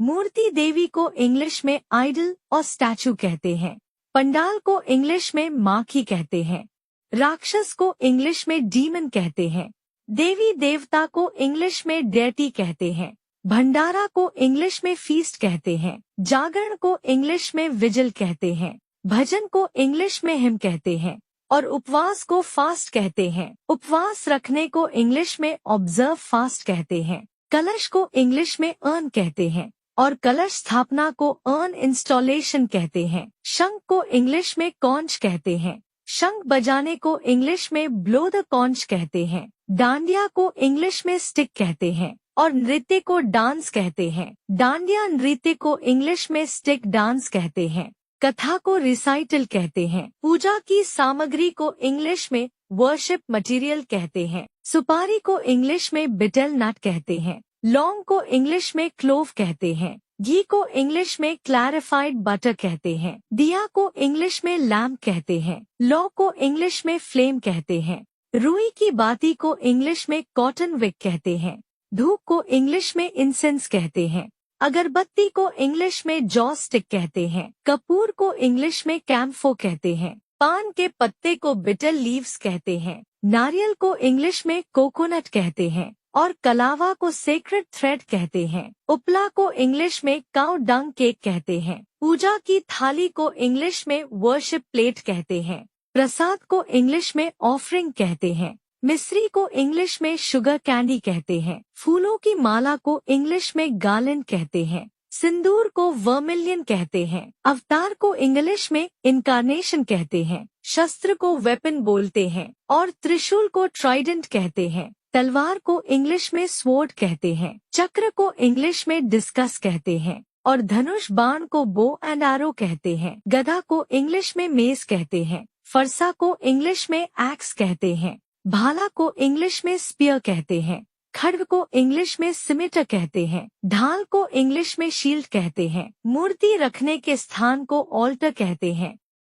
मूर्ति देवी को इंग्लिश में आइडल और स्टैचू कहते हैं। पंडाल को इंग्लिश में माखी कहते हैं। राक्षस को इंग्लिश में डीमन कहते हैं। देवी देवता को इंग्लिश में डेटी कहते हैं। भंडारा को इंग्लिश में फीस्ट कहते हैं। जागरण को इंग्लिश में विजिल कहते हैं। भजन को इंग्लिश में हिम कहते हैं और उपवास को फास्ट कहते हैं। उपवास रखने को इंग्लिश में ऑब्जर्व फास्ट कहते हैं। कलश को इंग्लिश में अर्न कहते हैं और कलश स्थापना को अर्न इंस्टॉलेशन कहते हैं। शंख को इंग्लिश में कॉन्च कहते हैं। शंख बजाने को इंग्लिश में ब्लो द कॉन्च कहते हैं। डांडिया को इंग्लिश में स्टिक कहते हैं और नृत्य को डांस कहते हैं। डांडिया नृत्य को इंग्लिश में स्टिक डांस कहते हैं। कथा को रिसाइटल कहते हैं। पूजा की सामग्री को इंग्लिश में वर्शिप मटेरियल कहते हैं। सुपारी को इंग्लिश में बिटल नट कहते हैं। लौंग को इंग्लिश में क्लोव कहते हैं। घी को इंग्लिश में क्लैरिफाइड बटर कहते हैं। दिया को इंग्लिश में लैम्प कहते हैं। लौ को इंग्लिश में फ्लेम कहते हैं। रुई की बाती को इंग्लिश में कॉटन विक कहते हैं। धूप को इंग्लिश में इंसेंस कहते हैं। अगरबत्ती को इंग्लिश में जॉ स्टिक कहते हैं। कपूर को इंग्लिश में कैम्फो कहते हैं। पान के पत्ते को बिटर लीव्स कहते हैं। नारियल को इंग्लिश में कोकोनट कहते हैं और कलावा को सेक्रेड थ्रेड कहते हैं। उपला को इंग्लिश में काउ डंग केक कहते हैं। पूजा की थाली को इंग्लिश में वर्शिप प्लेट कहते हैं। प्रसाद को इंग्लिश में ऑफरिंग कहते हैं। मिश्री को इंग्लिश में शुगर कैंडी कहते हैं। फूलों की माला को इंग्लिश में गार्लैंड कहते हैं। सिंदूर को वर्मिलियन कहते हैं। अवतार को इंग्लिश में इनकारनेशन कहते हैं। शस्त्र को वेपन बोलते हैं और त्रिशूल को ट्राइडेंट कहते हैं। तलवार को इंग्लिश में स्वॉर्ड कहते हैं। चक्र को इंग्लिश में डिस्कस कहते हैं और धनुष बाण को बो एंड एरो कहते हैं। गदा को इंग्लिश में मेज कहते हैं। फरसा को इंग्लिश में एक्स कहते हैं। भाला को इंग्लिश में स्पीयर कहते हैं। खड्ग को इंग्लिश में सिमेटर कहते हैं। ढाल को इंग्लिश में शील्ड कहते हैं। मूर्ति रखने के स्थान को ऑल्टर कहते हैं।